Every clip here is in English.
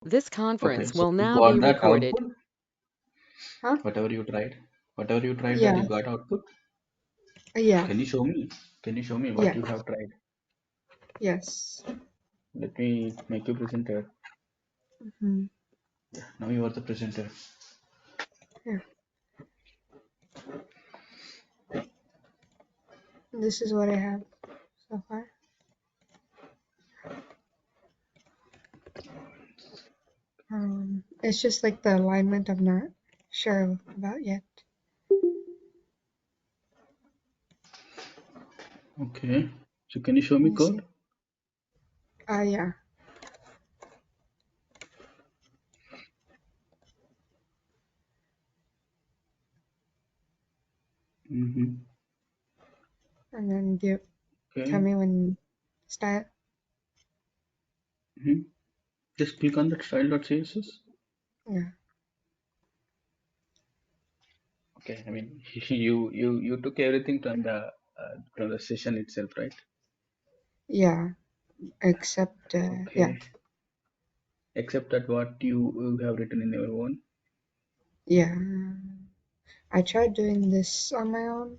This Okay, conference so will you now be got that recorded. output? Huh? Whatever you tried that Yeah. you got output? Yeah. Can you show me? Can you show me what Yeah. you have tried? Yes. Let me make you presenter. Hmm. Yeah, now you are the presenter. Here. This is what I have so far. It's just like the alignment I'm not sure about yet. Okay. So can you show Let me me code? see. Yeah. Mm-hmm. And then tell Okay. me when style. Mm-hmm. Just click on that style.css. Yeah. Okay. I mean, you took everything from the session itself, right? Yeah. Except yeah. Okay. Except that what you have written in your own. Yeah. I tried doing this on my own,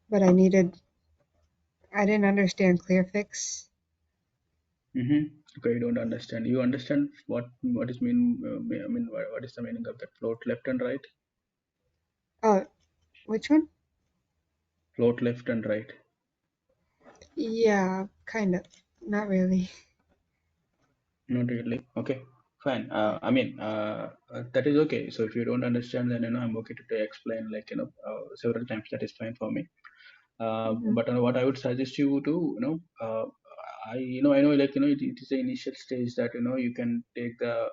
but I didn't understand ClearFix. Mm-hmm. Okay, you don't understand. You understand what is mean? I mean, what is the meaning of that float left and right? Oh, which one? Float left and right. Yeah, kind of. Not really. Not really. Okay, fine. I mean, that is okay. So if you don't understand, then I'm okay to explain several times. That is fine for me. Mm-hmm. But what I would suggest you to I know it is the initial stage that you can take the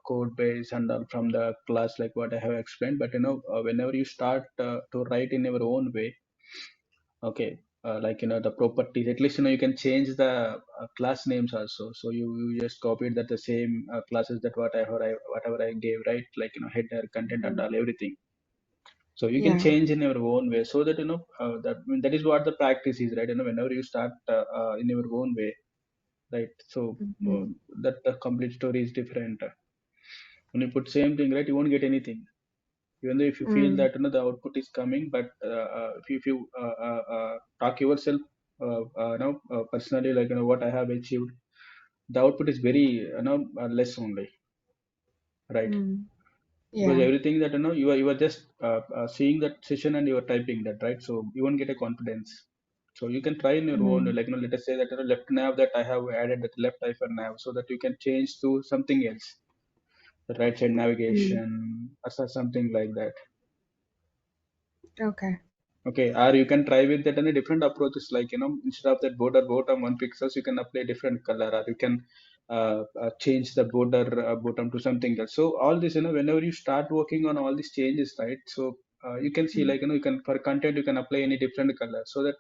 code base and all from the class like what I have explained. But whenever you start to write in your own way, okay, the properties, at least you can change the class names also. So you just copied that the same classes that whatever I gave, right? Like header, content, and Mm-hmm. all everything. So you can Yeah. change in your own way, so that I mean, that is what the practice is, right? Whenever you start in your own way, right? So Mm-hmm. that the complete story is different. When you put same thing, right, you won't get anything. Even though if you feel Mm. that the output is coming, but if you talk yourself personally, like what I have achieved, the output is very less only, right? Mm. Because Yeah. everything that you are just seeing that session and you are typing that, right? So you won't get a confidence. So you can try in your own, Mm. like let us say that left nav, that I have added that left hyphen nav, so that you can change to something else, the right side Mm. navigation, or something like that. Okay. Okay, or you can try with that any different approaches, like instead of that border bottom 1 pixels, you can apply different color, or you can change the border bottom to something else. So all this, whenever you start working on all these changes, right? So you can see, Mm. like you can, for content you can apply any different color, so that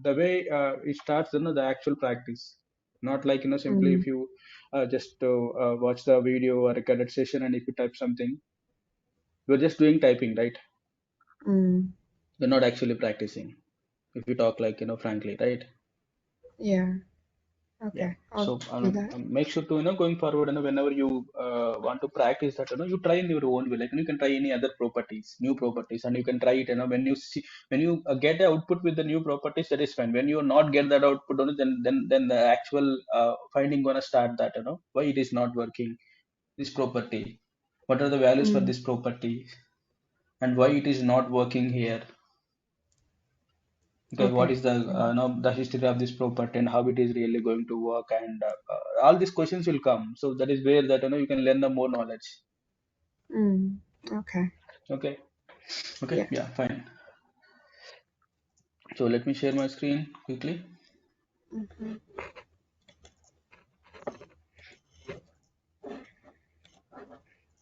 the way it starts, the actual practice, not like simply Mm. if you just watch the video or recorded session, and if you type something, you're just doing typing, right? Mm. You're not actually practicing, if you talk like frankly, right? Yeah. Yeah. Okay. So I'll do that. make sure to going forward, whenever you want to practice that, you try in your own way, like you can try any other properties, new properties, and you can try it, when you see, when you get the output with the new properties, that is fine. When you not get that output, then the actual finding gonna start, that why it is not working, this property, what are the values for Mm. this property, and why it is not working here. Okay, what Okay. is the the history of this property, and how it is really going to work, and all these questions will come. So that is where that you can learn the more knowledge. Mm. Okay. Okay. Okay, Yeah. yeah, fine. So let me share my screen quickly. Mm-hmm.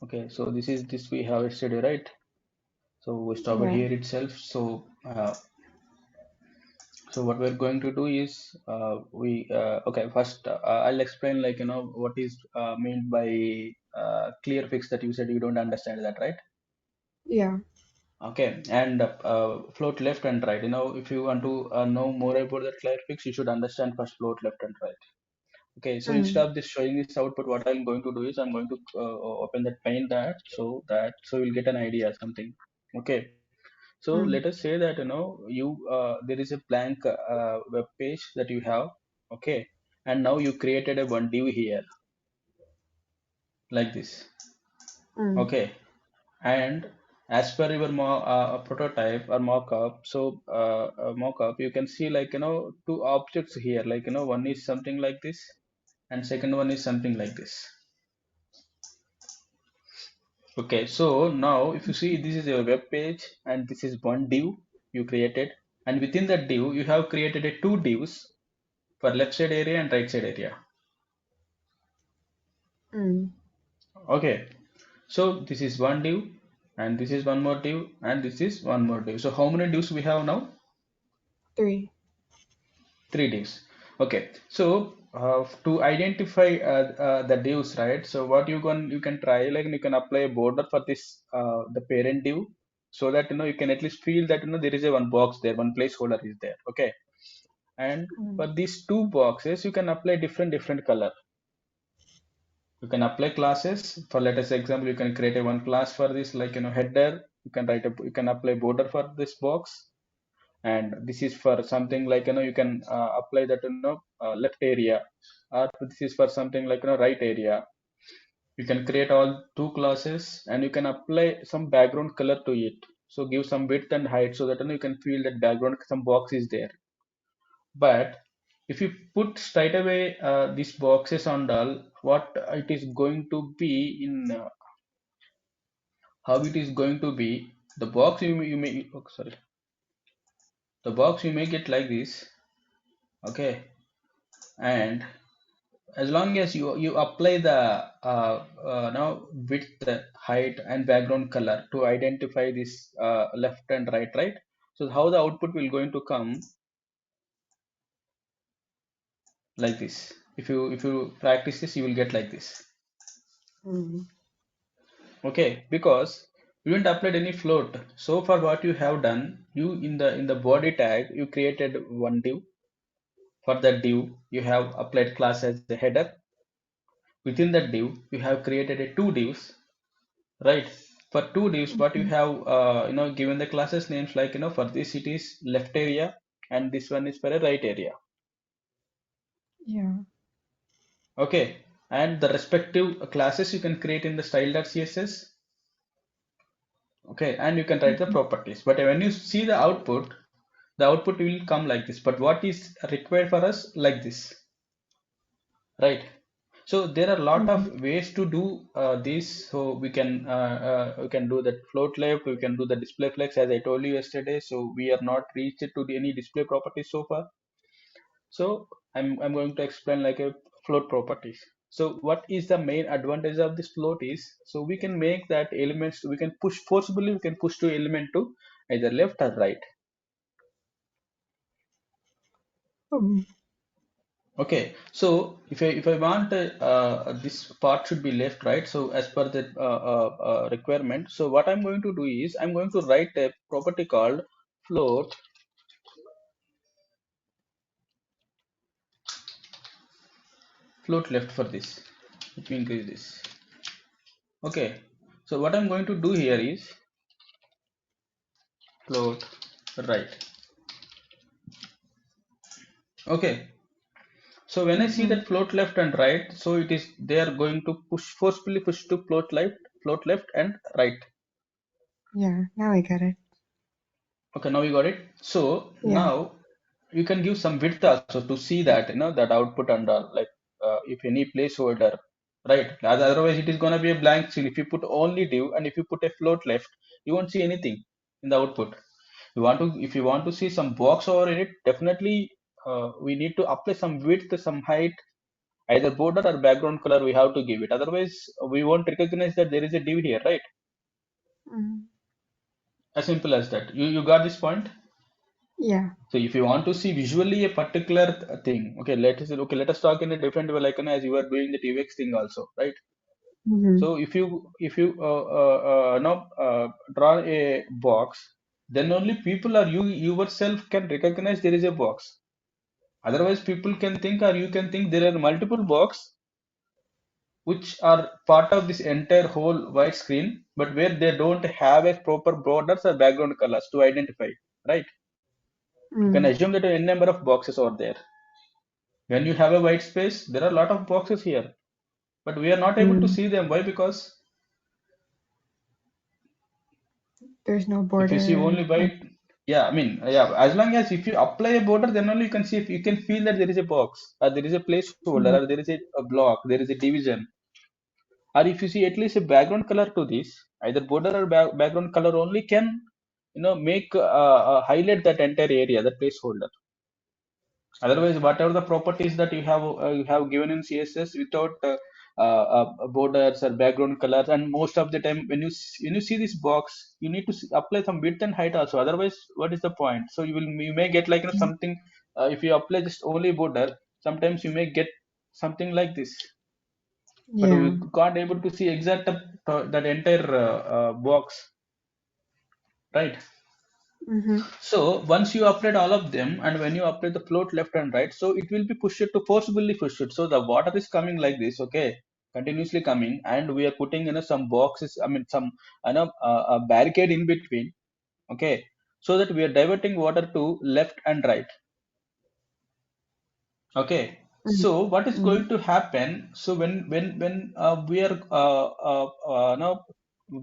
Okay, so this we have yesterday, right? So we stopped Yeah. here itself. So what we're going to do is we okay, first I'll explain, like what is meant by clear fix, that you said you don't understand that, right? Yeah. Okay, and float left and right. If you want to know more about that clear fix, you should understand first float left and right. Okay, so instead Mm. of this showing this output, what I'm going to do is I'm going to open that pane that so you'll get an idea something. Okay, so Mm. let us say that you there is a blank web page that you have. Okay, and now you created a one div here like this. Mm. Okay, and as per your prototype or mock-up, so mock-up, you can see like two objects here, like one is something like this and second one is something like this. Okay, so now if you see, this is your web page and this is one div you created, and within that div you have created a two divs for left side area and right side area. Mm. Okay, so this is one div and this is one more div and this is one more div. So how many divs we have now? 3. Three divs. Okay, so to identify the divs, right? So what you can try, like you can apply a border for this the parent div, so that you can at least feel that there is a one box there, one placeholder is there. Okay, and Mm. for these two boxes, you can apply different color. You can apply classes for, let us say example, you can create a one class for this, like header. You can apply border for this box, and this is for something like you can apply that left area, or this is for something like right area. You can create all two classes and you can apply some background color to it, so give some width and height so that you can feel that background some box is there. But if you put straight away these boxes on dull, what it is going to be in how it is going to be, the box you may oh, sorry, the box you make it like this. Okay, and as long as you apply the now width, height and background color to identify this left and right, so how the output will going to come like this. If you practice this, you will get like this. Mm. Okay, because you didn't apply any float. So far what you have done, you in the body tag you created one div. For that div you have applied class as a header. Within that div you have created a two divs. Right. For two divs, what you Mhm. have, given the classes names, like, for this it is left area and this one is for a right area. Yeah. Okay. And the respective classes you can create in the style.css. Okay. And you can write the Mhm. properties. But when you see the output will come like this. But what is required for us like this, right? So there are a lot of Mhm. ways to do this. So we can do that float left, we can do the display flex as I told you yesterday. So we are not reached to any display properties so far. So I'm going to explain like a float properties. So what is the main advantage of this float is, so we can make that elements, we can push forcibly, we can push to element to either left or right. Mm. Okay, so if I want this part should be left, right? So as per the requirement, so what I'm going to do is I'm going to write a property called float float left for this. Let me increase this. Okay, so what I'm going to do here is float right. Okay, so when I see Mhm. that float left and right, so it is they are going to push forcefully push to float left and right. Yeah. Now I get it. Okay, now you got it. So Yeah. now you can give some width also to see that that output and all, like if any placeholder, right? Otherwise it is gonna be a blank screen. If you put only div and if you put a float left, you won't see anything in the output. If you want to see some box over in it, definitely we need to apply some width, some height, either border or background color we have to give it. Otherwise we won't recognize that there is a div here, right? Mm. As simple as that. You got this point? Yeah. So if you want to see visually a particular thing, let us talk in a different way, like as you are doing the TVX thing also, right? Mhm. So if you draw a box, then only people or you yourself can recognize there is a box. Otherwise, people can think, or you can think, there are multiple box which are part of this entire whole white screen, but where they don't have a proper borders or background colors to identify, right? You can Mm. assume that a n number of boxes are there. When you have a white space, there are a lot of boxes here, but we are not able to Mm. see them. Why? Because There's no if you see border. only white, yeah, I mean, yeah, as long as if you apply a border, then only you can see, if you can feel that there is a box, or there is a placeholder, Mm. or there is a block, there is a division. Or if you see at least a background color to this, either border or background color only can, make highlight that entire area, that placeholder. Otherwise, whatever the properties that you have given in CSS without borders or background colors, and most of the time when you see this box, you need to apply some width and height also. Otherwise, what is the point? So you may get like, something, if you apply just only border, sometimes you may get something like this, but we Yeah. can't able to see exact that entire box, right? Mm-hmm. So once you update all of them, and when you update the float left and right, so it will be pushed to forcibly push it, so the water is coming like this, okay, continuously coming, and we are putting, some boxes, I mean, some, a barricade in between, okay, so that we are diverting water to left and right. Okay, Mm. so what is Mm. going to happen? So when we are now,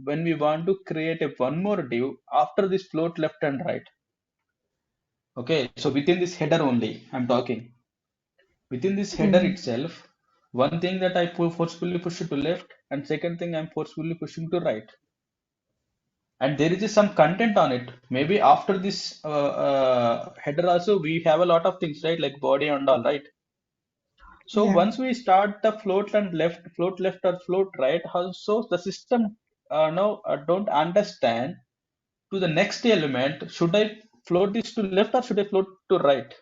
when we want to create a one more div after this float left and right. Okay, so within this header only, I'm talking. Within this header Mm. itself, one thing that I forcefully push it to left, and second thing I'm forcefully pushing to right. And there is some content on it. Maybe after this header also, we have a lot of things, right? Like body and all, right? So Yeah. once we start the float left or float right, also the system now don't understand to the next element. Should I float this to left or should I float to right?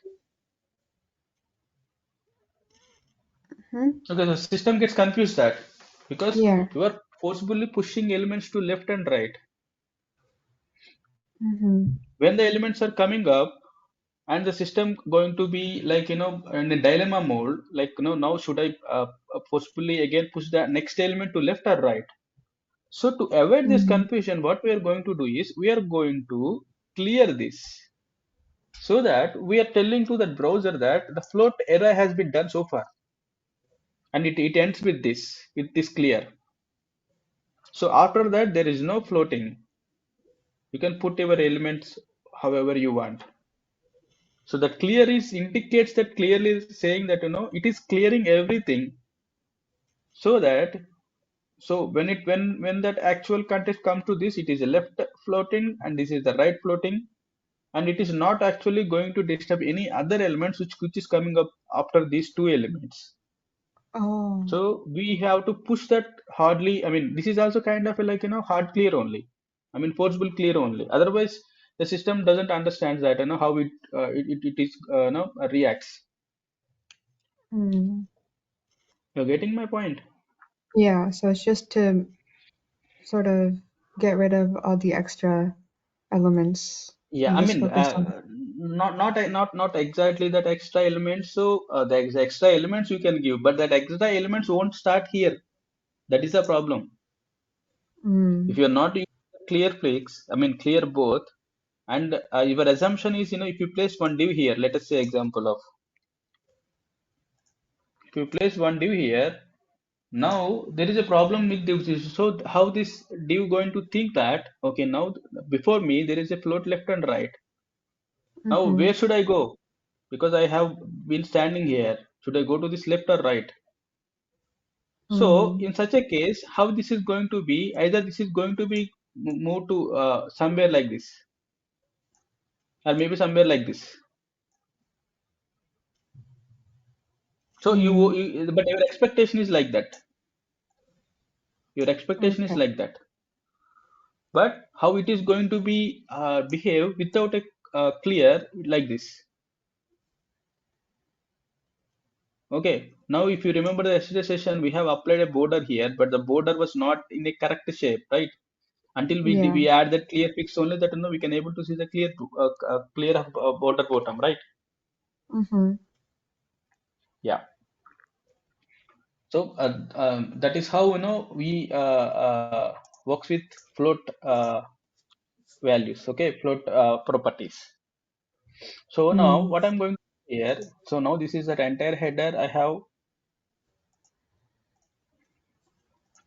Mm-hmm. Okay, the system gets confused that because Yeah. you are forcibly pushing elements to left and right. Mm-hmm. When the elements are coming up, and the system going to be like, in a dilemma mode, like, now should I forcefully again push the next element to left or right? So to avoid this Mm. confusion, what we are going to do is we are going to clear this, so that we are telling to the browser that the float error has been done so far, and it ends with this clear. So after that, there is no floating. You can put your elements however you want. So that clear is indicates that clearly saying that, it is clearing everything, so that, so when that actual context comes to this, it is a left floating and this is the right floating, and it is not actually going to disturb any other elements which is coming up after these two elements. Oh. So we have to push that hardly. I mean, this is also kind of a, like, hard clear only. I mean, forcible clear only. Otherwise, the system doesn't understand that, how it is, reacts. Mm. You're getting my point? Yeah. So it's just to sort of get rid of all the extra elements Yeah, and I just mean, focus on. not exactly that extra element. So the extra elements you can give, but that extra elements won't start here. That is the problem. If Mm. you are not using clear flicks, I mean clear both, and your assumption is, if you place one div here, let us say example of, if you place one div here, now there is a problem with divs. So how this div going to think that, okay, now before me there is a float left and right. Now Mm-hmm. where should I go? Because I have been standing here. Should I go to this left or right? So Mm. in such a case, how this is going to be, either this is going to be moved to somewhere like this, or maybe somewhere like this. So Mm. but your expectation is like that. Your expectation is Okay. like that. But how it is going to be behave without a clear like this. Okay. Now, if you remember the yesterday session, we have applied a border here, but the border was not in a correct shape, right? Until Yeah. we add that clear fix only, that, we can able to see the clear border bottom, right? Mm-hmm. Yeah. So that is how we works with float values. Okay, float properties. So now Mm. what I'm going to do here. So now this is the entire header. I have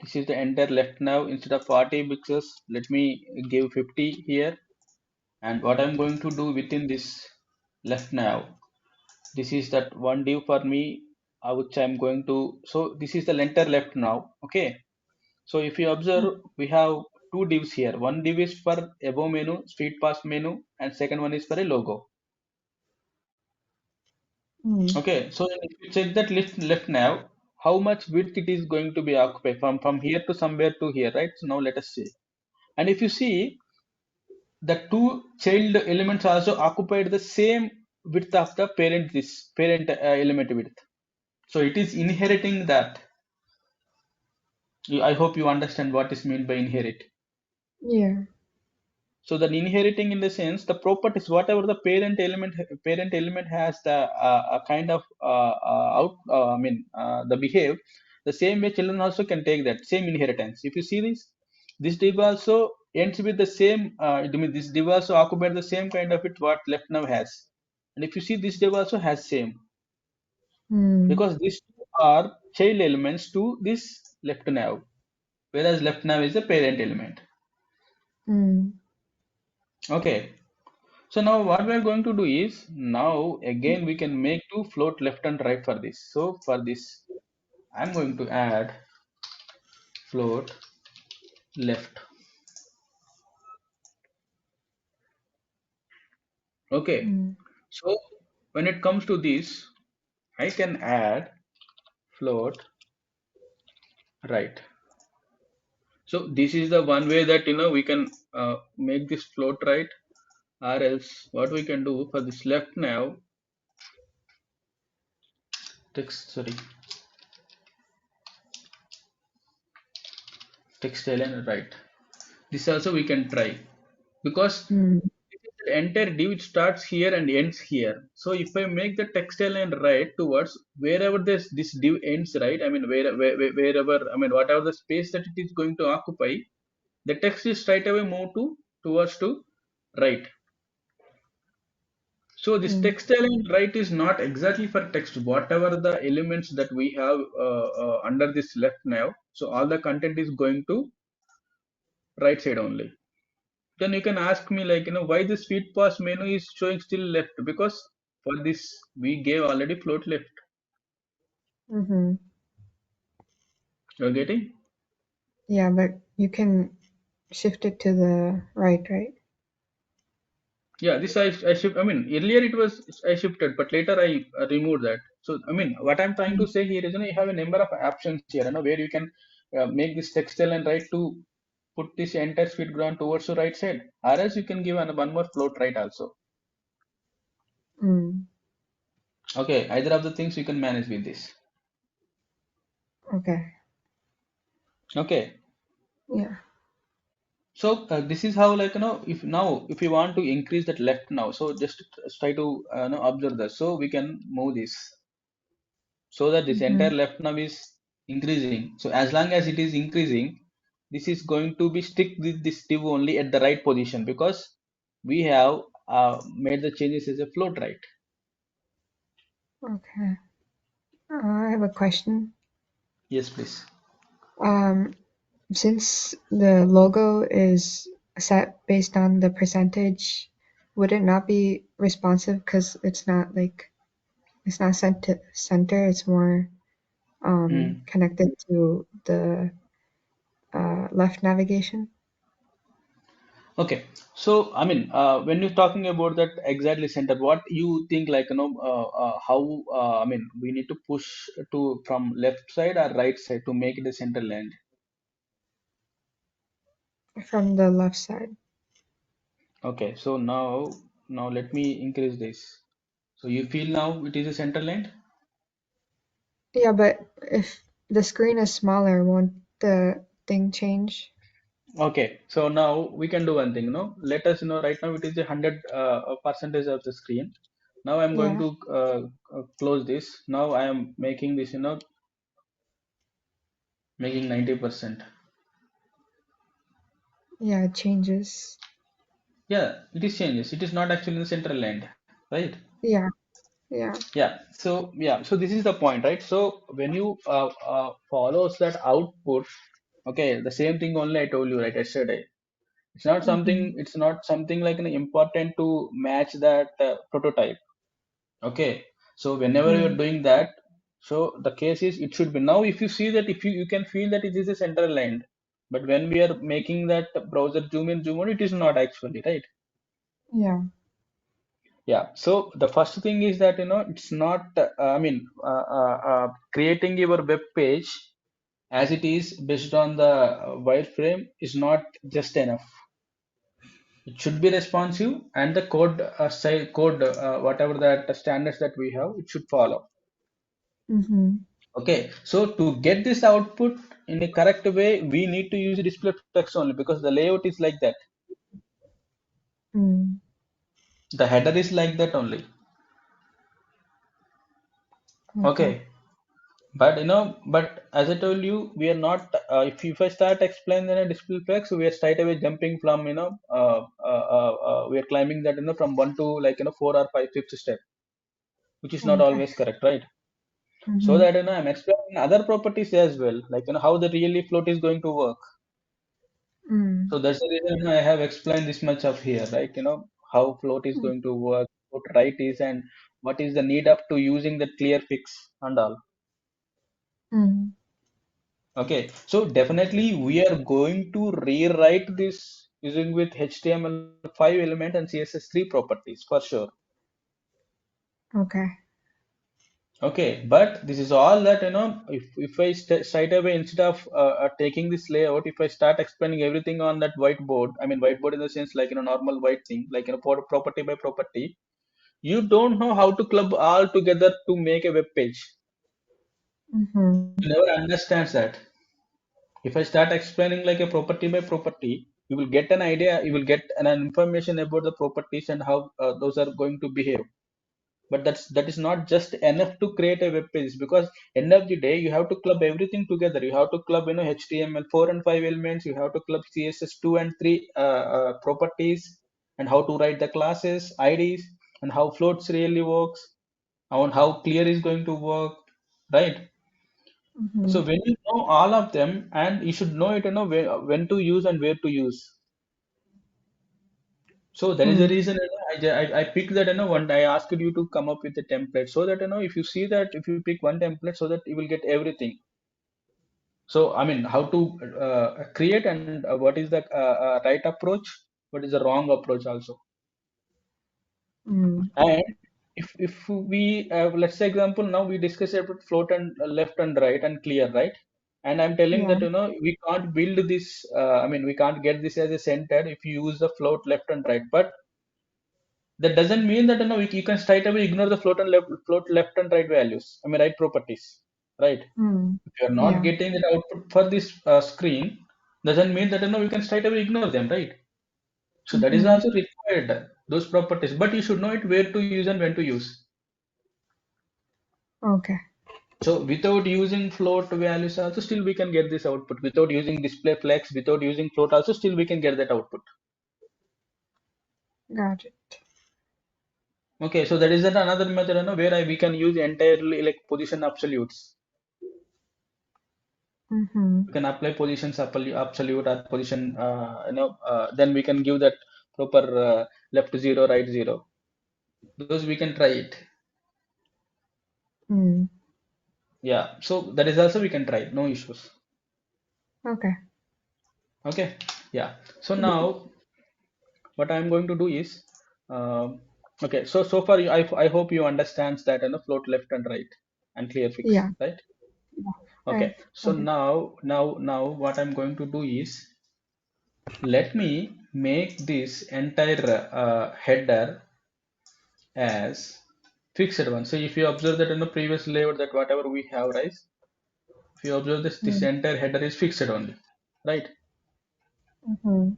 this is the entire left nav. Instead of 40 pixels, let me give 50 here. And what I'm going to do within this left nav, this is that one div for me, which I'm going to. So this is the entire left now. Okay. So if you observe, we have two divs here. One div is for above menu, street pass menu, and second one is for a logo. Mm. Okay, so if you check that left nav, how much width it is going to be occupied from here to somewhere to here, right? So now let us see. And if you see, the two child elements also occupied the same width of the parent this parent element width. So it is inheriting that. I hope you understand what is meant by inherit. Yeah. So the inheriting in the sense the properties whatever the parent element has the a kind of out I mean the behave the same way children also can take that same inheritance. If you see this div also ends with the same I mean this div also occupies the same kind of it what left now has, and if you see this div also has same Mm. because these two are child elements to this left nav, whereas left nav is the parent element. Mm. Okay. So now what we are going to do is now again we can make two float left and right for this. So for this I'm going to add float left. Okay. Mm. So when it comes to this, I can add float right. So this is the one way that we can make this float right, or else what we can do for this left now text sorry text element right. This also we can try because Mm. the entire div starts here and ends here. So if I make the text align right towards wherever this div ends, right? I mean wherever I mean whatever the space that it is going to occupy, the text is straight away move to towards to right. So this Mm. text align right is not exactly for text. Whatever the elements that we have under this left now, so all the content is going to right side only. Then you can ask me like why this feed pass menu is showing still left, because for this we gave already float left. Mm-hmm. You're getting? Yeah, but you can shift it to the right, right? Yeah, this I shift. I mean earlier it was I shifted, but later I removed that. So I mean what I'm trying to Mm. say here is you have a number of options here where you can make this textile and right to put this entire feed ground towards the right side, or else you can give one more float right also. Mm. Okay, either of the things you can manage with this. Okay. Okay. Yeah. So this is how like if now if you want to increase that left now, so just try to observe that. So we can move this so that this Mm-hmm. entire left now is increasing. So as long as it is increasing, this is going to be stick with this div only at the right position because we have made the changes as a float right. Okay. I have a question. Yes, please. Um, since the logo is set based on the percentage, would it not be responsive because it's not sent to center, it's more Hmm. connected to the left navigation? Okay, so I mean, when you're talking about that exactly center, what you think like how I mean we need to push to from left side or right side to make it a center land. From the left side. Okay, so now let me increase this. So you feel now it is a center land. Yeah, but if the screen is smaller, won't the thing change? Okay, so now we can do one thing. Let us right now it is 100 percentage of the screen. Now I'm going Yeah. to close this. Now I am making this, making 90%. Yeah, it changes. Yeah, it is changes. It is not actually in the central end, right? Yeah. Yeah. So this is the point, right? So when you follows that output, okay, the same thing only I told you right yesterday. Mm-hmm. It's not something like an important to match that prototype. Okay, so whenever you're Mm. doing that, so the case is it should be now. If you see that, if you can feel that it is a central end, but when we are making that browser zoom in zoom out, it is not actually right. Yeah. Yeah, so the first thing is that it's not creating your web page as it is based on the wireframe is not just enough. It should be responsive, and the code whatever that standards that we have, it should follow. Mm-hmm. Okay, so to get this output in a correct way, we need to use display text only because the layout is like that. Mm. The header is like that only. Okay. Okay, but but as I told you, we are not. If I start explaining a display text, we are straight away jumping from we are climbing that from one to like four or five fifth step, which is not Okay. always correct, right? So Mm-hmm. that I'm explaining other properties as well, like how the really float is going to work. Mm. So that's the reason I have explained this much of here, right? How float is Mm. going to work, what right is, and what is the need up to using the clear fix and all. Mm. Okay, so definitely we are going to rewrite this using with HTML5 element and CSS3 properties for sure. Okay. Okay, but this is all that if I straight away instead of taking this layout, if I start explaining everything on that whiteboard, I mean whiteboard in the sense like normal white thing, like property by property, you don't know how to club all together to make a web page. Mm-hmm. You never understands that. If I start explaining like a property by property, you will get an idea, you will get an information about the properties and how those are going to behave. But that is not just enough to create a web page because end of the day you have to club everything together. You have to club HTML4 and 5 elements. You have to club CSS2 and 3 properties, and how to write the classes, IDs, and how floats really works, and how clear is going to work, right? Mm-hmm. So when you know all of them, and you should know it, when to use and where to use. So that is the Mm. reason I picked that one I asked you to come up with a template so that if you see that if you pick one template so that you will get everything. So I mean how to create and what is the right approach, what is the wrong approach also. Mm. And if we let's say example now we discuss about float and left and right and clear, right? And I'm telling Yeah. that we can't build this. I mean we can't get this as a center if you use the float left and right, but that doesn't mean that you can straight away ignore the float left and right values. I mean right properties, right? Mm. If you are not Yeah. getting that output for this screen, doesn't mean that we can straight away ignore them, right? So that is Mm-hmm. also required those properties, but you should know it where to use and when to use. Okay. So without using float values also still we can get this output. Without using display flex, without using float also still we can get that output. Got it. Okay, so that is that another method where we can use entirely like position absolutes. Mm-hmm. We can apply positions absolute or position then we can give that proper left zero right zero. Those we can try it. Mm. Yeah, so that is also we can try, no issues. Okay. Okay, yeah. So now what I'm going to do is okay, so far I hope you understands that float left and right and clear fix, Yeah. right? Yeah. Okay, so Okay. now what I'm going to do is let me make this entire header as fixed one. So if you observe that in the previous layout that whatever we have, right? If you observe this Mm. entire header is fixed only, right? Mm-hmm.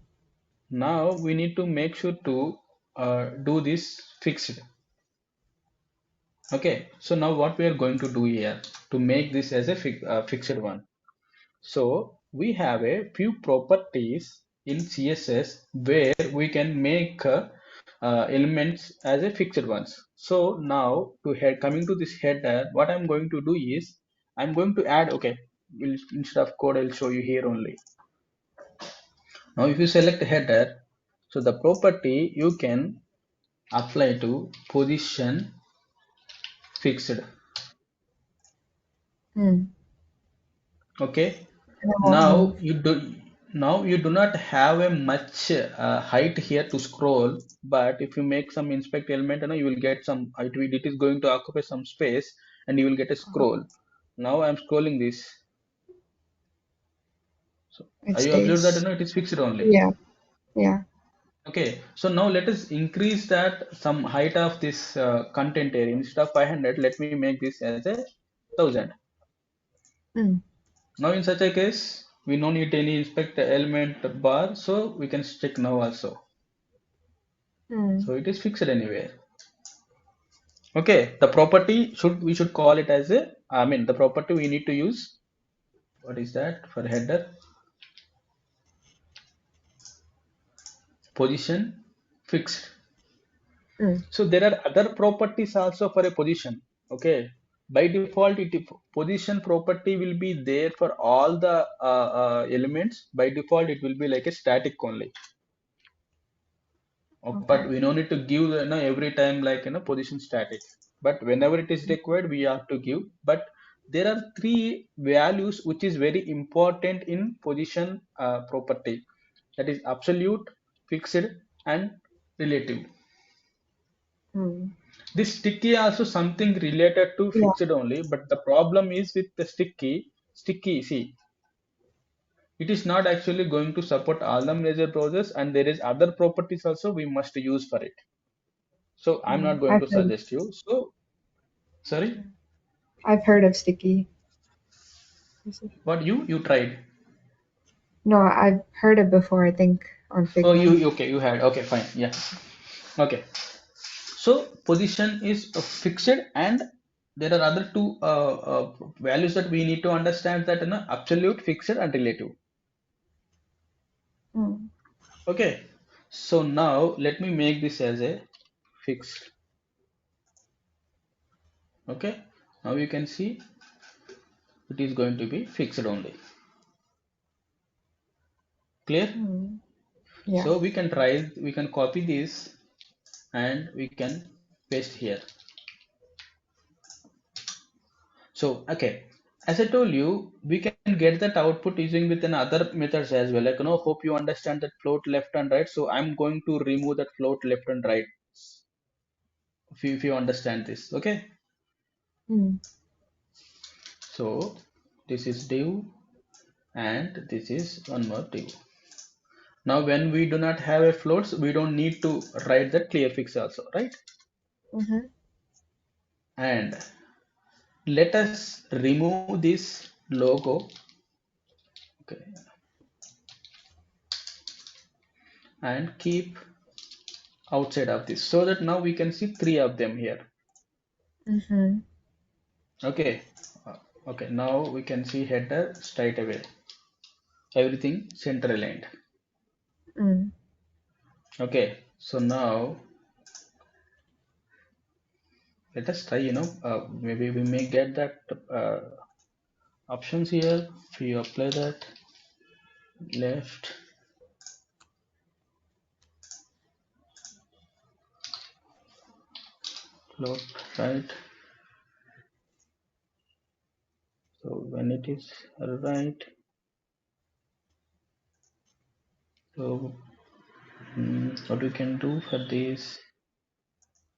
Now we need to make sure to do this fixed. Okay, so now what we are going to do here to make this as a fixed one. So we have a few properties in CSS where we can make elements as a fixed ones. So now to head coming to this header, what I'm going to do is I'm going to add, okay, instead of code, I'll show you here only. Now if you select header, so the property you can apply to position fixed. Hmm. Okay, And it won't now move. you do not have a much height here to scroll, but if you make some inspect element, you will get some it is going to occupy some space and you will get a scroll. Now I'm scrolling this. So It are you observed that stays. it is fixed only? Yeah. Yeah. Okay, so now let us increase that some height of this content area. Instead of 500, let me make this as a 1000. Hmm. Now in such a case, we no need any inspect element bar, so we can check now also. Hmm. So it is fixed anywhere. Okay, the property we should call it as a, I mean the property we need to use. What is that for header? Position fixed. Hmm. So there are other properties also for a position. Okay, by default, position property will be there for all the elements. By default, it will be like a static only. But Okay. we don't need to give every time like position static. But whenever it is required, we have to give. But there are three values which is very important in position property. That is absolute, fixed, and relative. Hmm. This sticky also something related to Yeah. fixed only, but the problem is with the sticky, see, it is not actually going to support all the major browsers, and there is other properties also we must use for it. So I'm Hmm. not going to suggest you. So sorry, I've heard of sticky. what you tried? No, I've heard it before, I think, on Oh, Figma. okay, you had, okay, fine, yeah, okay. So position is fixed, and there are other two values that we need to understand, that absolute, fixed, and relative. Hmm. Okay, so now let me make this as a fixed. Okay, now you can see it is going to be fixed only. Clear? Hmm. Yeah. So we can copy this and we can paste here. So okay, as I told you, we can get that output using with another methods as well. Like hope you understand that float left and right. So I'm going to remove that float left and right. If you understand this, okay. Hmm. So this is div and this is one more div. Now when we do not have a floats, we don't need to write the clear fix also, right? Mm-hmm. And let us remove this logo, okay, and keep outside of this, so that now we can see three of them here. Mm-hmm. Okay, okay, now we can see header straight away, everything center aligned. Mm. Okay, so now let us try, maybe we may get that options here. If you apply that left, float right. So when it is right, so what we can do for this,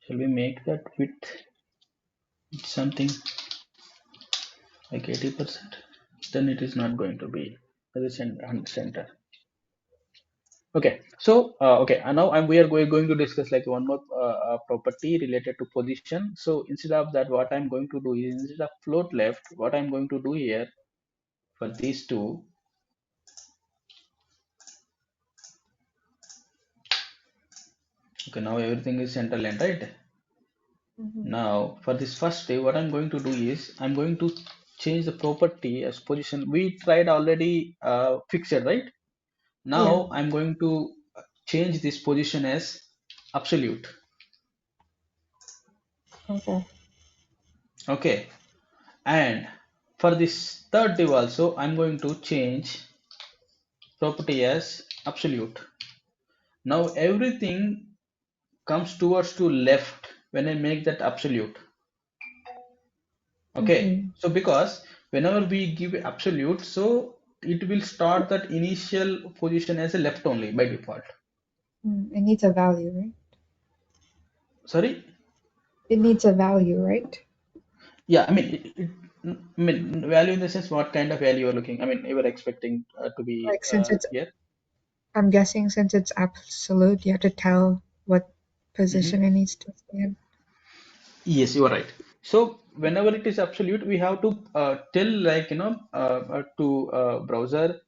shall we make that width something like 80%? Then it is not going to be the center. Okay, so okay, and now we're going to discuss like one more property related to position. So instead of that, what I'm going to do is, instead of float left, what I'm going to do here for these two, okay, now everything is center line, right? Mm-hmm. Now, for this first day, what I'm going to do is I'm going to change the property as position. We tried already fixed, right? Yeah. Now I'm going to change this position as absolute. Okay. Okay. And for this third div also, I'm going to change property as absolute. Now everything comes towards to left when I make that absolute. Okay, Mm-hmm. so because whenever we give absolute, so it will start that initial position as a left only by default. It needs a value, right? Sorry? It needs a value, right? Yeah, I mean, I mean, value in the sense what kind of value you're looking. I mean, you were expecting to be Like since it's, here. I'm guessing since it's absolute, you have to tell what Hmm. position it needs to stay in. Yes, you are right. So whenever it is absolute, we have to tell like to browser.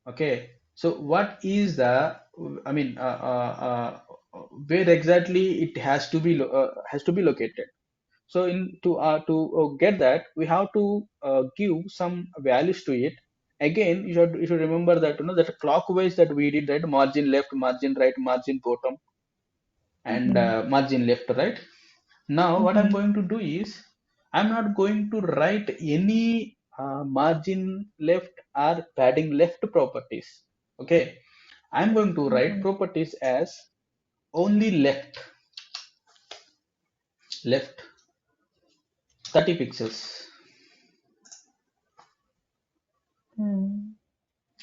Okay, so what is the I mean where exactly it has to be located. So in to get that, we have to give some values to it. Again, you should remember that that clockwise that we did, right, margin left, margin right, margin bottom, and Mm-hmm. margin left, right. Now what I'm Mm-hmm. going to do is I'm not going to write any margin left or padding left properties. Okay, I'm going to write Mm-hmm. properties as only left 30 pixels. Mm.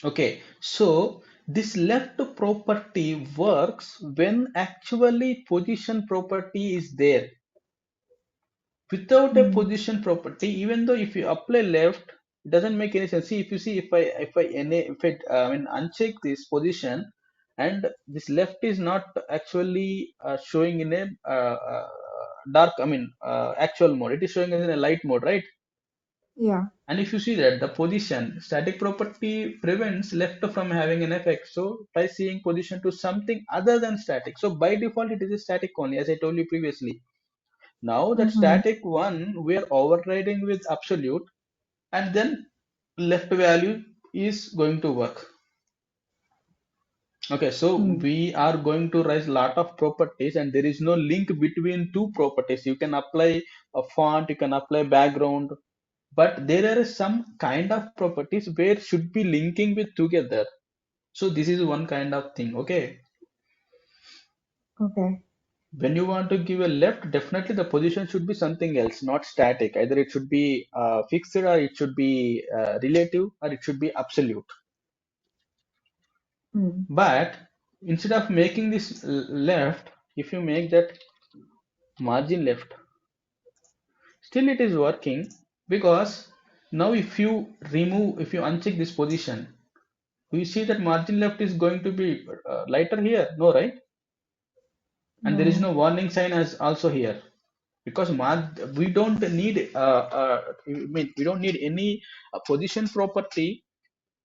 Okay, so this left property works when actually position property is there. Without a Mm. position property, even though if you apply left, it doesn't make any sense. See, if you see, I mean uncheck this position, and this left is not actually showing in a dark, I mean actual mode. It is showing as in a light mode, right? Yeah. And if you see that the position static property prevents left from having an effect, so try seeing position to something other than static. So by default, it is a static only, as I told you previously. Now that Mm-hmm. static one, we are overriding with absolute, and then left value is going to work. Okay, so Mm. we are going to raise lot of properties, and there is no link between two properties. You can apply a font, you can apply background, but there are some kind of properties where should be linking with together. So this is one kind of thing. Okay, Okay. when you want to give a left, definitely the position should be something else, not static. Either it should be fixed, or it should be relative, or it should be absolute. Mm. But instead of making this left, if you make that margin left, still it is working, because now if you uncheck this position, we see that margin left is going to be lighter here, no, right? And there is No. no warning sign as also here, because we don't need I mean we don't need any position property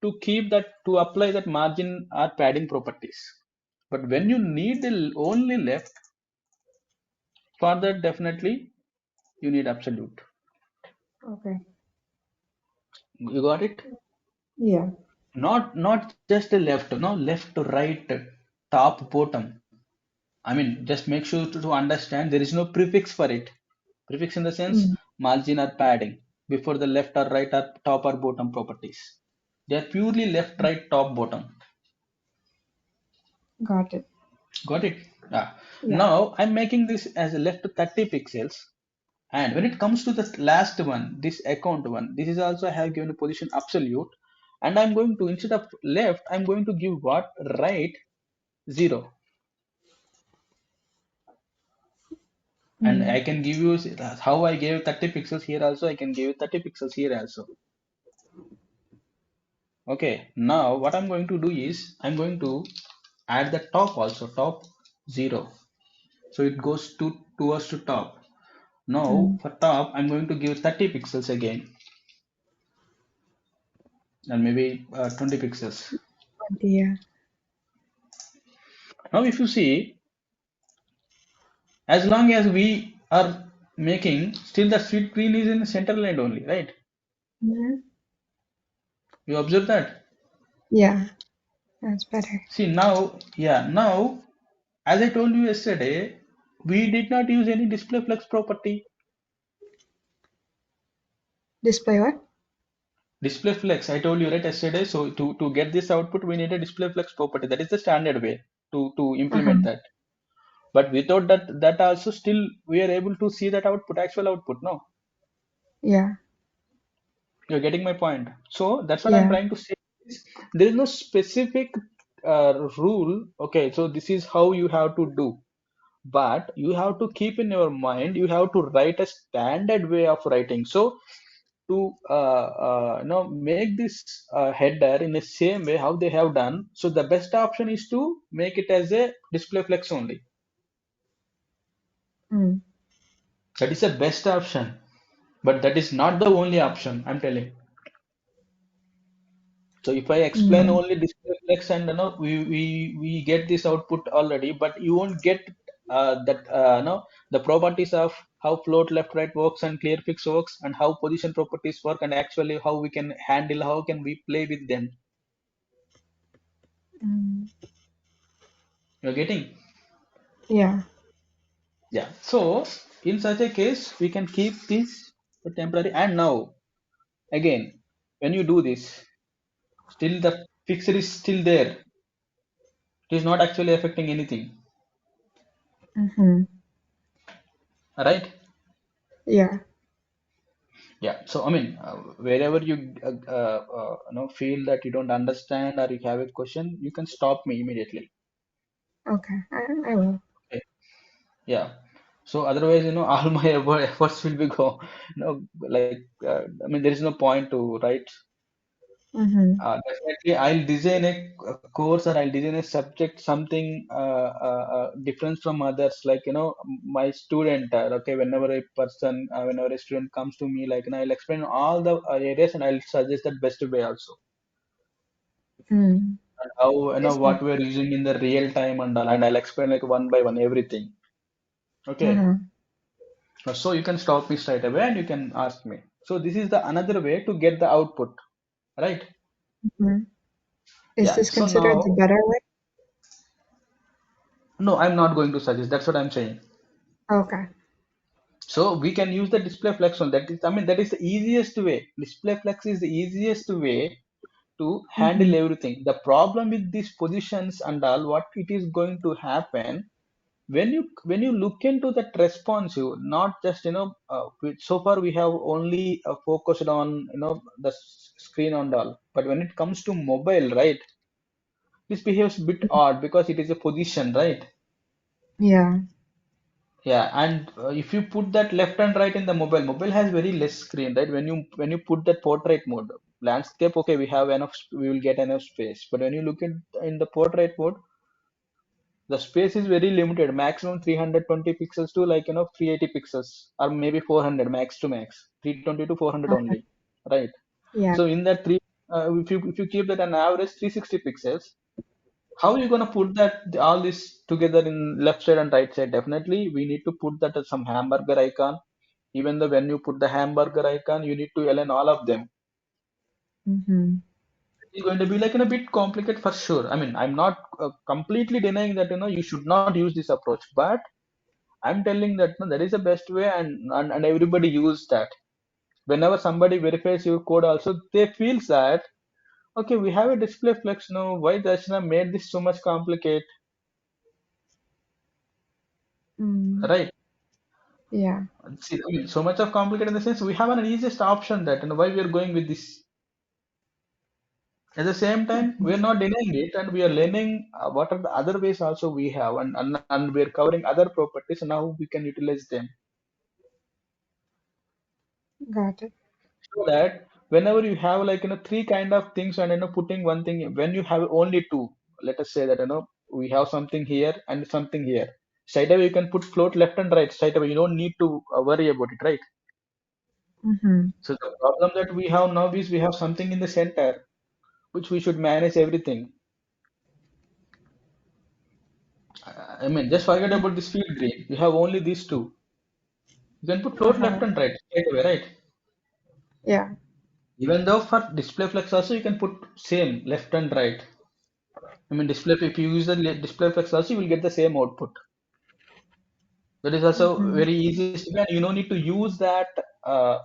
to keep that, to apply that margin or padding properties. But when you need the only left, for that definitely you need absolute. Okay. You got it? Yeah. Not just the left, no, left, right, top, bottom. I mean, just make sure to understand there is no prefix for it. Prefix in the sense Mm. margin or padding before the left or right or top or bottom properties. They are purely left, right, top, bottom. Got it. Got it? Yeah. Yeah. Now I'm making this as a left 30 pixels. And when it comes to the last one, this account one, this is also I have given a position absolute. And I'm going to, instead of left, I'm going to give what? Right 0. And Mm. I can give you how I gave 30 pixels here also, I can give you 30 pixels here also. Okay, now what I'm going to do is I'm going to add the top also, top 0. So it goes towards to top. Now Mm. for top, I'm going to give 30 pixels again, and maybe 20 pixels. Yeah. Now if you see, as long as we are making still the sweet green is in the center line only, right? Hmm. You observe that? Yeah, that's better. See now, yeah, now as I told you yesterday, we did not use any display flex property. Display what? Display flex, I told you right yesterday. So to get this output, we need a display flex property. That is the standard way to implement Uh-huh. that. But without that also still we are able to see that output, actual output. No, Yeah, you're getting my point. So that's what I'm yeah. trying to say. There is no specific rule. Okay, so this is how you have to do. But you have to keep in your mind, you have to write a standard way of writing. So to make this header in the same way how they have done, so the best option is to make it as a display flex only. Mm. That is the best option, but that is not the only option, I'm telling. So if I explain Mm. only display flex and we get this output already, but you won't get that the properties of how float left right works and clear fix works and how position properties work and actually how we can handle, how can we play with them. Mm. You're getting? Yeah. Yeah. So in such a case, we can keep this temporary. And now again, when you do this, still the fixer is still there. It is not actually affecting anything, Mm-hmm. right? Yeah. Yeah. So I mean, wherever you feel that you don't understand or you have a question, you can stop me immediately. Okay. I will. Okay. Yeah. So otherwise, all my efforts will be go. Like I mean, there is no point to write. Mm-hmm. Definitely, I'll design a course or I'll design a subject something different from others. Like my student. Okay, whenever a person, whenever a student comes to me, like I'll explain all the areas and I'll suggest that best way also. Mm. And how Display. what we're using in the real time and all, and I'll explain like one by one everything. Okay, Uh-huh. so you can stop me straight away and you can ask me. So this is the another way to get the output, right? Mm-hmm. Is Yeah. this So considered the now, better way? no, I'm not going to suggest. That's what I'm saying. Okay. So we can use the display flex one. That is, I mean, that is the easiest way. Display flex is the easiest way to Mm-hmm. handle everything. The problem with these positions and all, what it is going to happen when you look into that responsive, not just so far we have only focused on the screen and all, but when it comes to mobile, right, this behaves a bit odd because it is a position, right? Yeah. Yeah, and if you put that left and right in the mobile has very less screen, right? When you put that portrait mode, landscape, okay, we have enough, we will get enough space. But when you look in the portrait mode, the space is very limited, maximum 320 pixels to 380 pixels, or maybe 400 max to max, 320 to 400 Okay. only, right? Yeah. So in that if you keep that an average 360 pixels, how are you gonna put that all this together in left side and right side? Definitely, we need to put that as some hamburger icon. Even though when you put the hamburger icon, you need to align all of them. Mm-hmm. It's going to be like in a bit complicated for sure. I mean, I'm not completely denying that you should not use this approach, but I'm telling that that is the best way, and everybody use that. Whenever somebody verifies your code, also they feel that okay, we have a display flex now. Why Darshana made this so much complicated, Mm. right? Yeah. See, I mean, so much of complicated in the sense we have an easiest option that why we are going with this. At the same time, we are not denying it, and we are learning what are the other ways also we have, and we are covering other properties. And now we can utilize them Got it. so that whenever you have three kind of things and putting one thing when you have only two, let us say that we have something here and something here. Straight away you can put float left and right. Straight away you don't need to worry about it, right? Mm-hmm. So the problem that we have now is we have something in the center which we should manage everything. I mean, just forget about this field green. You have only these two. You can put float left Uh-huh. and right straight away, right? Yeah. Even though for display flex also you can put same left and right. I mean display if you use the display flex also you will get the same output. That is also Mm-hmm. very easy. And you don't need to use that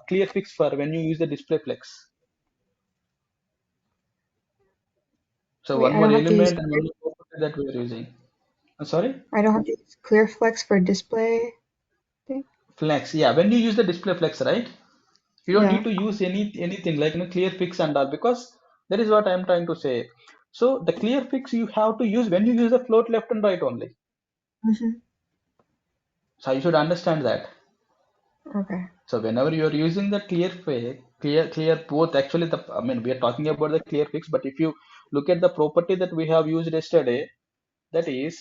clear fix for when you use the display flex. So Wait, one I more don't have to use element and one more property that we are using. Sorry? I don't have to use clear flex for display thing. Flex. Yeah, when you use the display flex, right? You don't Yeah. need to use anything like clear fix and all because that is what I am trying to say. So the clear fix you have to use when you use the float left and right only. Mm-hmm. So you should understand that. Okay. So whenever you are using the clear fix, clear both actually the I mean we are talking about the clear fix, but if you look at the property that we have used yesterday, that is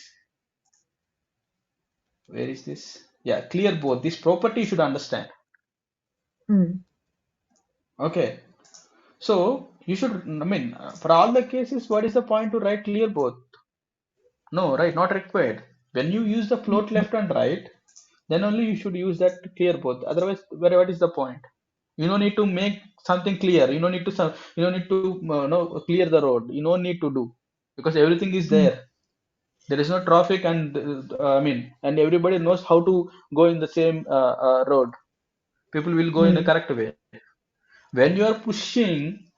where is this? Yeah, clear both. This property you should understand. Mm. Okay. So you should I mean for all the cases, what is the point to write clear both? No, right, not required. When you use the float left and right, then only you should use that to clear both. Otherwise, what is the point? You don't need to make something clear. You don't need to you don't need to no, clear the road. You don't need to do because everything is Mm. there. There is no traffic, and I mean, and everybody knows how to go in the same road. People will go in a Mm. correct way. When you are pushing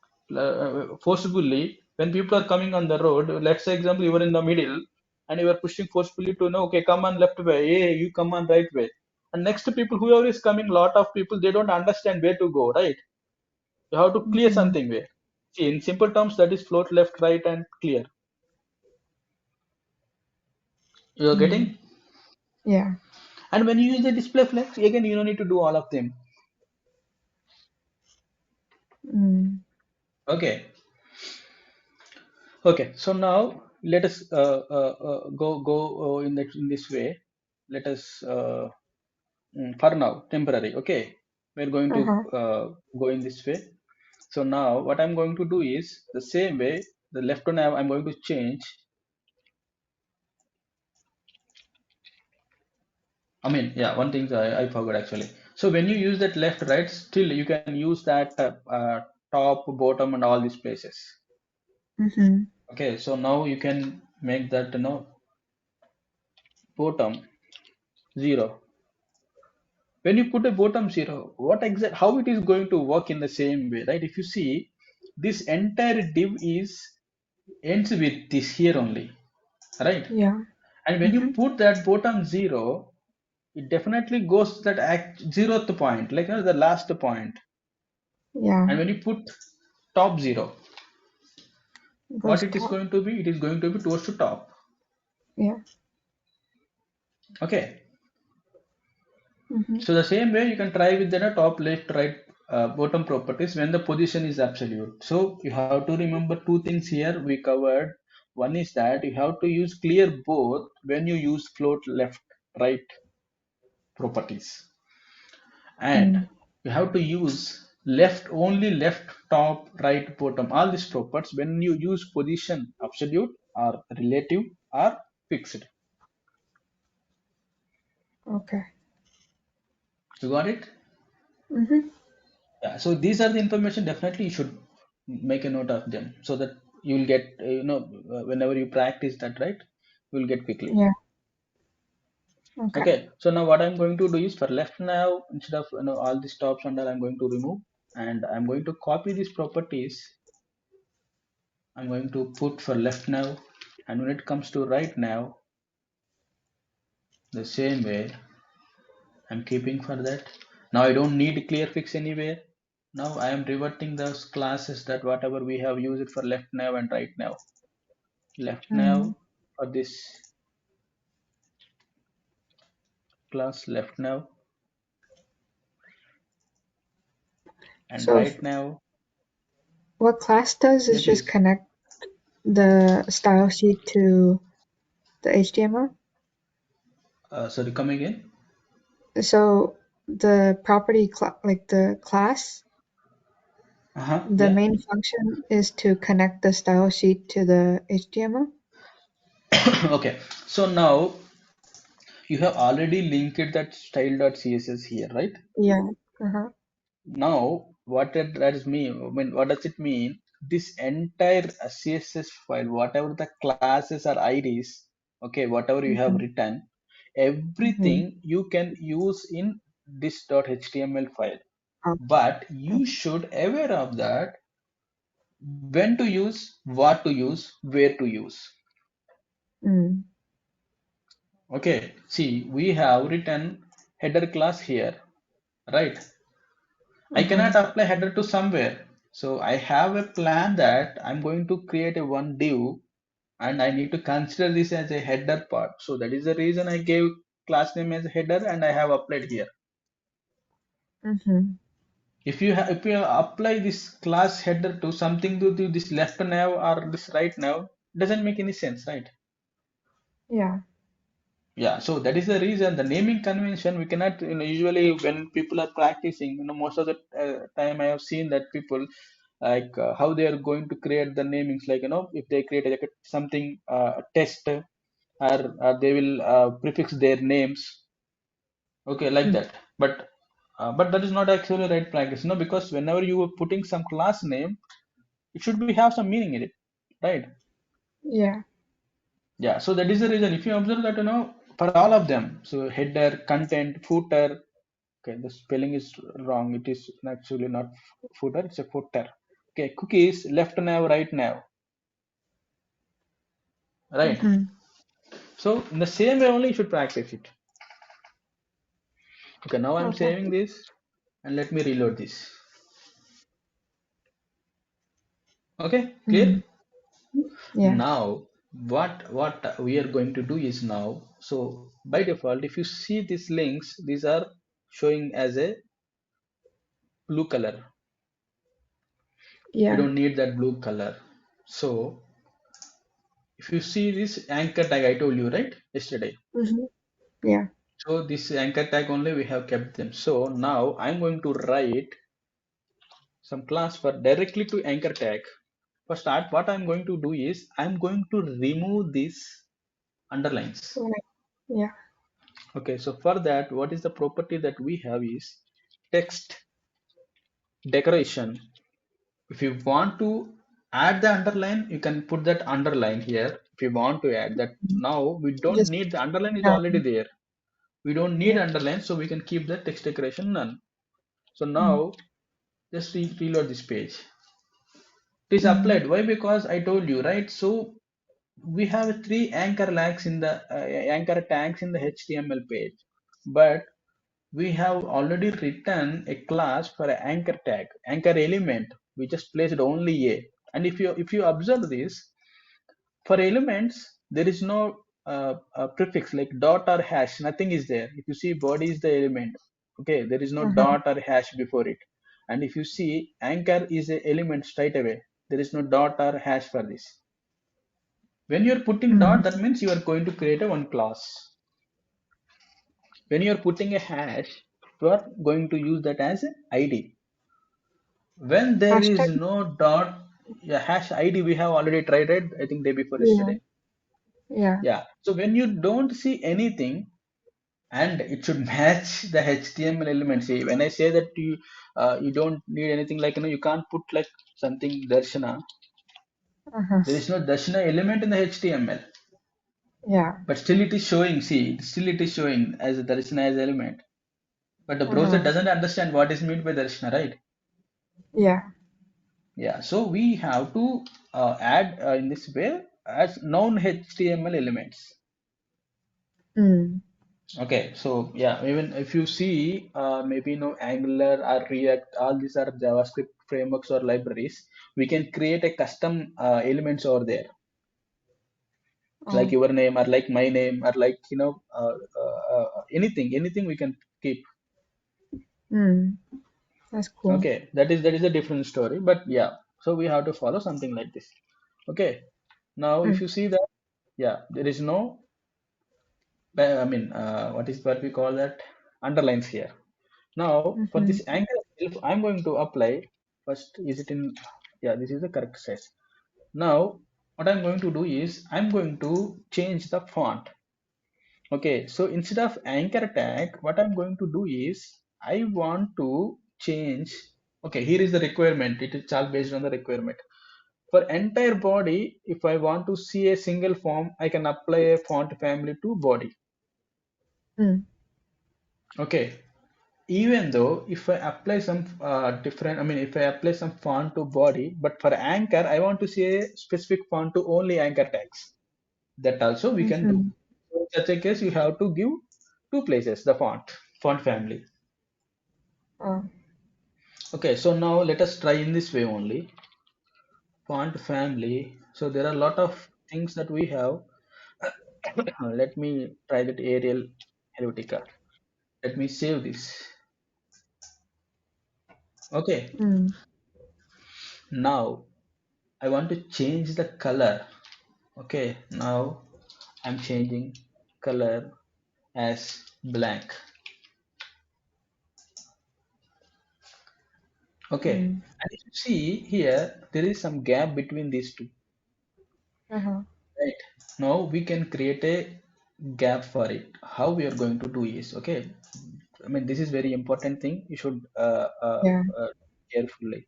forcibly, when people are coming on the road, let's say example you were in the middle and you are pushing forcefully to know, okay, come on left way, hey, you come on right way, and next people whoever is coming, lot of people, they don't understand where to go, right? You have to clear Mm-hmm. something way. See, in simple terms, that is float left, right, and clear. You are Mm. getting? Yeah. And when you use the display flex, again, you don't need to do all of them. Mm. Okay okay so now let us go in this way. Let us for now temporary, okay, we're going to Uh-huh. go in this way. So now what I'm going to do is the same way, the left one I'm going to change. I mean, yeah, one thing I forgot actually. So when you use that left right, still you can use that top bottom and all these places. Mm-hmm. Okay, so now you can make that bottom 0. When you put a bottom 0, what exact how it is going to work in the same way, right? If you see, this entire div is ends with this here only, right? Yeah. And when you Mm-hmm. put that bottom 0, it definitely goes to that zeroth point, like the last point. Yeah. And when you put top 0, It what goes it is top. going to be, it is going to be towards the top. Yeah. Okay, Mm-hmm. so the same way you can try with the top left right bottom properties when the position is absolute. So you have to remember two things here we covered. One is that you have to use clear both when you use float left right properties, and Mm. you have to use left only left top right bottom all these properties when you use position absolute or relative or fixed. Okay. You got it? Mm-hmm. Yeah, so these are the information definitely you should make a note of them so that you will get, whenever you practice that, right, you will get quickly. Yeah. Okay. Okay, so now what I'm going to do is for left now, instead of all these tops and all, I'm going to remove and I'm going to copy these properties. I'm going to put for left now, and when it comes to right now, the same way I'm keeping for that. Now I don't need clear fix anywhere. Now I am reverting those classes that whatever we have used it for left now and right now. Left Mm. now for this class left now, and So right now, what class does yeah is just please. connect the style sheet to the HTML. Sorry, come again. So the property like the class, the Yeah. main function is to connect the style sheet to the HTML. Okay, so now You have already linked that style.css here, right? Yeah. Uh-huh. Now, what it does mean? I mean, what does it mean? This entire CSS file, whatever the classes or IDs, okay, whatever you have Mm-hmm. written, Mm-hmm. everything you can use in this .html file. Oh. But you should aware of that when to use, what to use, where to use. Mm. Okay, see, we have written header class here, right? I Uh-huh. cannot apply header to somewhere. So I have a plan that I'm going to create a one div and I need to consider this as a header part. So that is the reason I gave class name as a header and I have applied here. Mm-hmm. If you apply this class header to something to this left nav or this right nav, doesn't make any sense, right? Yeah. Yeah, so that is the reason the naming convention we cannot, usually when people are practicing, most of the time I have seen that people like how they are going to create the namings, like, if they create like something test, or they will prefix their names, okay, like Mm. that. But that is not actually right practice, because whenever you are putting some class name, it should be have some meaning in it, right? Yeah. Yeah, so that is the reason. If you observe that, for all of them, so header, content, footer, okay, the spelling is wrong. It is actually not footer, it's a footer. Okay, cookies, left nav, right nav, right? Mm-hmm. So in the same way only you should practice it. Okay, now I'm Okay. saving this and let me reload this. Okay, clear? Mm. Yeah. Now what we are going to do is now, so by default, if you see these links, these are showing as a blue color. We Yeah. don't need that blue color. So if you see this anchor tag, I told you right yesterday. Mm-hmm. Yeah. So this anchor tag only we have kept them. So now I'm going to write some class for directly to anchor tag. For start, what I'm going to do is I'm going to remove these underlines. Right. Yeah. Okay, so for that, what is the property that we have is text decoration. If you want to add the underline, you can put that underline here. If you want to add that, now we don't Just need the underline is already none. there. We don't need Yeah. underline, so we can keep the text decoration none. So Mm. now just reload this page. It is Mm. applied. Why? Because I told you, right? So we have three anchor lags in the anchor tags in the HTML page, but we have already written a class for an anchor tag, anchor element. We just placed only a. And if you observe this, for elements there is no prefix like dot or hash. Nothing is there. If you see body is the element, okay, there is no Uh-huh. dot or hash before it. And if you see anchor is a element straight away, there is no dot or hash for this. When you are putting Mm. dot, that means you are going to create a one class. When you are putting a hash, you are going to use that as an ID. When there is Hashtag. no dot, yeah, hash ID we have already tried it, I think day before Yeah. yesterday. Yeah. Yeah. So when you don't see anything and it should match the HTML element. See, when I say that you don't need anything like, you can't put like something Darshana. Uh-huh. There is no Darshana element in the HTML, Yeah. but still it is showing. See, still it is showing as a Darshana as element. But the browser Uh-huh. doesn't understand what is meant by Darshana, right? Yeah. Yeah, so we have to add in this way as non-HTML elements. Mm. Okay, so yeah, even if you see maybe Angular or React, all these are JavaScript frameworks or libraries, we can create a custom elements over there, like Oh. your name or like my name or like anything we can keep. Mm. That's cool. Okay, that is a different story, but yeah, so we have to follow something like this. Okay, now if Mm. you see that, yeah, there is no I mean, what we call that underlines here. Now, for Mm-hmm. this anchor itself, I'm going to apply first. Is it in? Yeah, this is the correct size. Now, what I'm going to do is I'm going to change the font. Okay, so instead of anchor tag, what I'm going to do is I want to change. Okay, here is the requirement. It is all based on the requirement. For entire body, if I want to see a single form, I can apply a font family to body. Mm. Okay, even though if I apply some different, I mean, if I apply some font to body, but for anchor, I want to see a specific font to only anchor tags. That also we can do. Mm-hmm. So in such a case, you have to give two places the font family. Oh. Okay, so now let us try in this way only. Font family. So there are a lot of things that we have. Let me try that Arial Helvetica. Let me save this. Okay, Mm. now I want to change the color. Okay, now I'm changing color as blank. Okay, Mm. and if you see here, there is some gap between these two. Uh-huh. Right. Now we can create a gap for it. How we are going to do is, okay. I mean, this is very important thing. You should Yeah. carefully.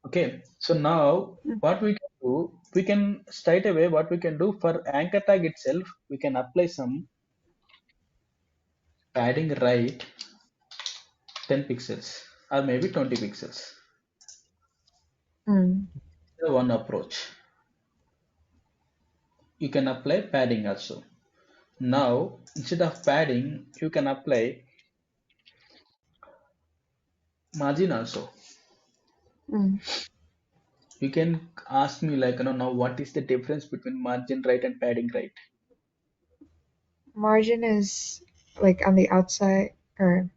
Okay. So now Mm. what we can do, we can straight away what we can do for anchor tag itself, we can apply some padding right 10 pixels or maybe 20 pixels. Mm. The one approach. You can apply padding also. Now instead of padding, you can apply margin also. Mm. You can ask me like, now what is the difference between margin right and padding right? Margin is like on the outside, or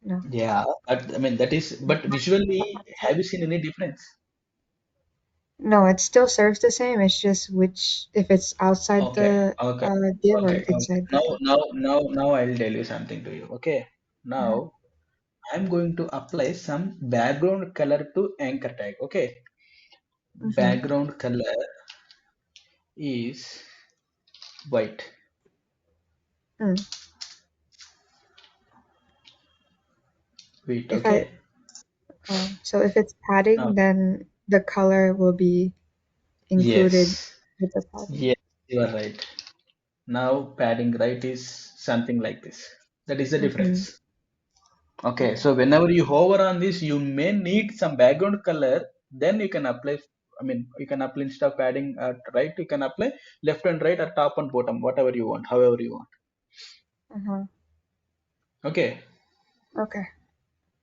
no? Yeah, but I mean that is, but visually, have you seen any difference? No, it still serves the same. It's just which if it's outside Okay, the okay, div or okay. inside the div. Now I'll tell you something to you. Okay, Uh-huh. now I'm going to apply some background color to anchor tag. Okay, Mm-hmm. background color is white. Mm. Wait, If I okay. so if it's Now, padding, then the color will be included yes, with the padding. yes, you are right. Now padding right is something like this. That is the Mm-hmm. difference. Okay, Okay. so whenever you hover on this, you may need some background color. Then you can apply. I mean, you can apply instead of padding at right, you can apply left and right or top and bottom, whatever you want, however you want. Uh-huh. Okay, Okay.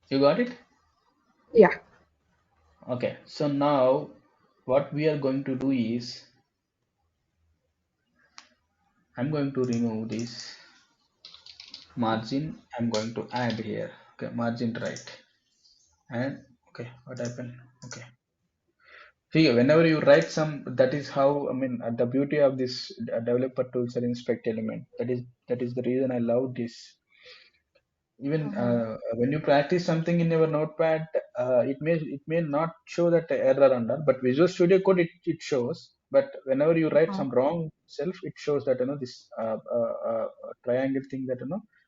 you got it. Yeah. Okay, so now what we are going to do is I'm going to remove this margin. I'm going to add here. Okay, margin right and okay, what happened? Okay. See, whenever you write some, that is how I mean the beauty of this developer tools are inspect element. That is the reason I love this. Even Uh-huh. when you practice something in your notepad, it may not show that error under, but Visual Studio Code it shows. But whenever you write Uh-huh. some wrong self, it shows that this triangle thing that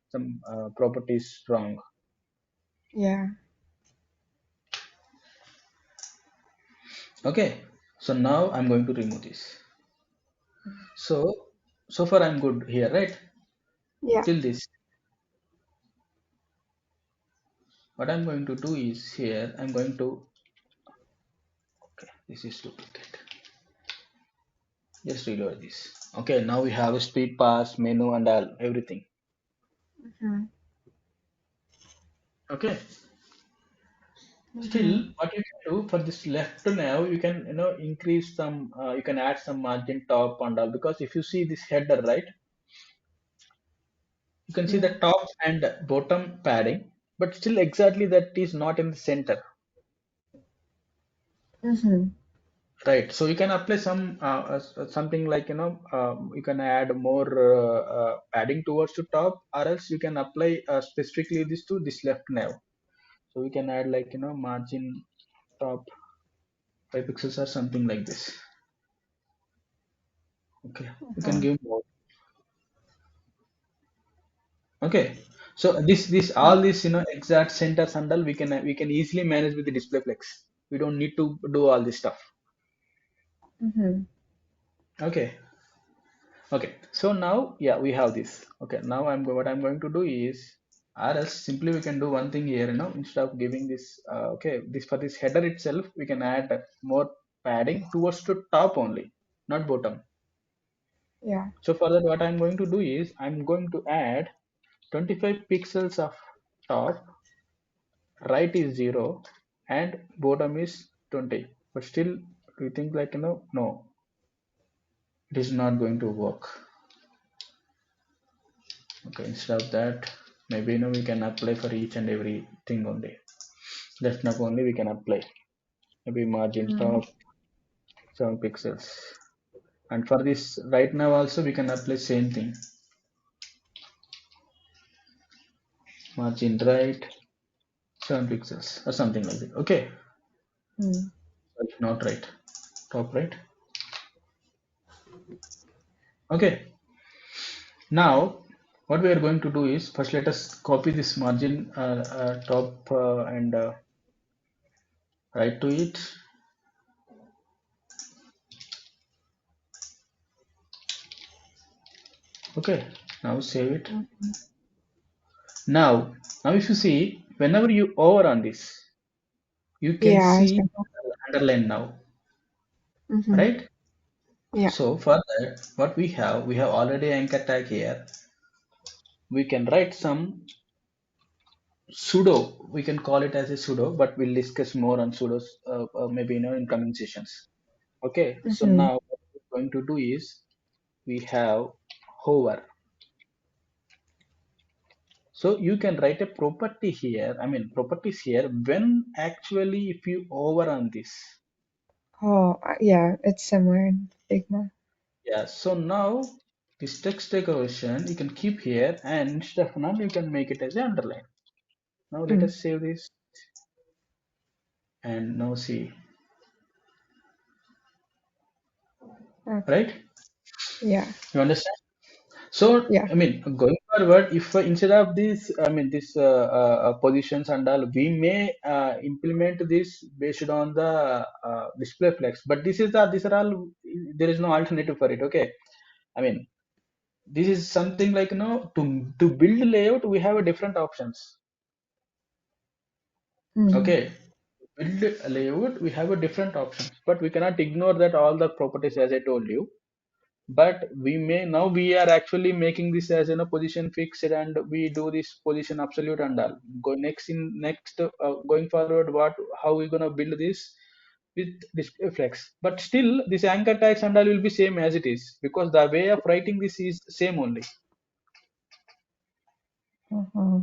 some property is wrong. Yeah. Okay, so now I'm going to remove this. So far I'm good here, right? Yeah. Till this. What I'm going to do is here, I'm going to, okay, this is duplicate. Just reload this. Okay, now we have a speed pass, menu and all, everything. Mm-hmm. Okay, Mm-hmm. still what you can do for this left now, you can, increase some, you can add some margin top and all, because if you see this header, right, you can see the Yeah. top and bottom padding, but still exactly that is not in the center. Mm-hmm. Right. So you can apply some something like you can add more padding towards the top, or else you can apply specifically this to this left nav. So we can add like margin top 5 pixels or something like this. Okay. You can Uh-huh. give more. Okay, so this all this exact centers and all we can easily manage with the display flex. We don't need to do all this stuff. Mm-hmm. Okay. Okay, so now, yeah, we have this. Okay, now what I'm going to do is, or else simply we can do one thing here, instead of giving this, okay, this for this header itself, we can add more padding towards the top only, not bottom. Yeah. So for that, what I'm going to do is, I'm going to add 25 pixels of top, right is 0, and bottom is 20. But still, do you think like, no, it is not going to work. Okay, instead of that, maybe we can apply for each and every thing only. Left knob only we can apply. Maybe margin Mm. top 7 pixels. And for this right now also we can apply same thing. Margin right 7 pixels or something like that. Okay. Mm. Sorry, not right. Top right. Okay. Now what we are going to do is first let us copy this margin top and write to it. Okay. Now save it. Mm-hmm. Now, now if you see, whenever you over on this, you can Yeah, I was see gonna. underline now, Mm-hmm. right? Yeah. So for that, what we have already anchor tag here. We can write some pseudo. We can call it as a pseudo, but we'll discuss more on pseudos maybe in coming sessions. Okay. So Mm-hmm. now what we're going to do is we have hover. So you can write a property here. I mean properties here when actually if you over on this. Oh, yeah, it's similar in Figma. Yeah, so now this text decoration you can keep here and instead of none you can make it as an underline. Now let Mm. us save this and now see, Okay. right? Yeah. You understand? So Yeah. I mean going forward, if instead of this, I mean this positions and all, we may implement this based on the display flex. But these are all, there is no alternative for it. Okay, I mean this is something like to build layout we have a different options. Mm. Okay, build a layout we have a different options, but we cannot ignore that all the properties as I told you. But we may now we are actually making this as position fixed and we do this position absolute and all. Go next in next going forward, what how we gonna build this with this flex. But still this anchor tags and all will be same as it is because the way of writing this is same only. Uh-huh.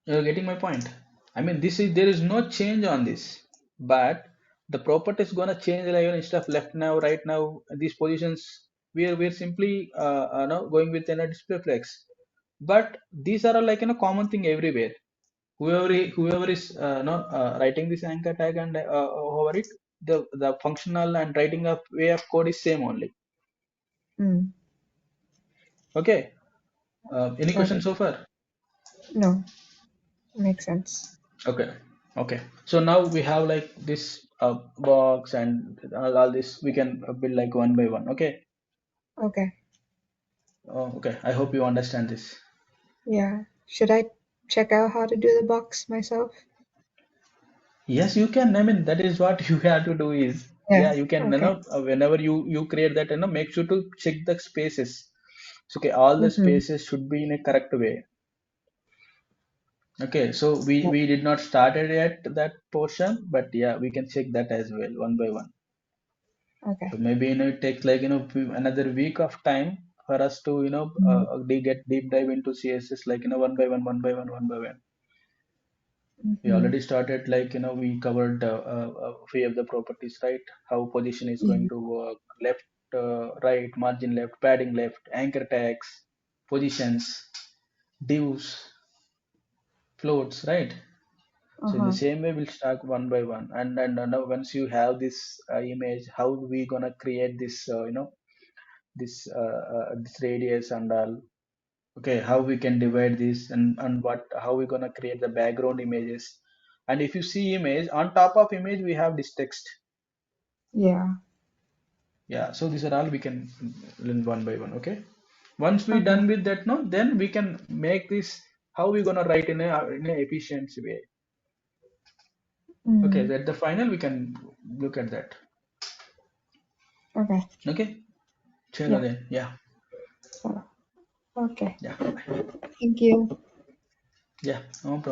You're getting my point. I mean, this is there is no change on this, but the property is gonna change. Like instead of left now, right now, these positions we're simply no, going with a display flex. But these are like common thing everywhere. Whoever is no, writing this anchor tag and over it, the functional and writing of way of code is same only. Mm. Okay. Any Okay. questions so far? No, makes sense. Okay, okay. So now we have like this box and all this. We can build like one by one. Okay. Okay. Okay. I hope you understand this. Yeah. Should I check out how to do the box myself? Yes, you can. I mean, that is what you have to do is, Yeah. yeah, you can, Okay. whenever you create that, make sure to check the spaces. So, okay, all the Mm-hmm. spaces should be in a correct way. Okay, so we Yep. we did not started yet that portion, but yeah, we can check that as well one by one. So Okay. maybe it takes like another week of time for us to Mm-hmm. get deep dive into CSS like one by one, one by one, one by one. We Mm-hmm. already started like we covered few of the properties, right? How position is going Yeah. to work, left, right, margin left, padding left, anchor tags, positions, divs, floats, right? So in the Uh-huh. same way, we'll start one by one, and now once you have this image, how we gonna create this this radius and all. Okay, how we can divide this, and what, how we gonna create the background images. And if you see image, on top of image we have this text. Yeah. Yeah, so these are all we can learn one by one. Okay, once we Okay. done with that, no, then we can make this, how we gonna write in a efficient way. Okay, Mm. at the final we can look at that. Okay. Okay, chalo Yeah. then. Yeah. So, okay. Yeah, bye. Thank you. Yeah, no problem.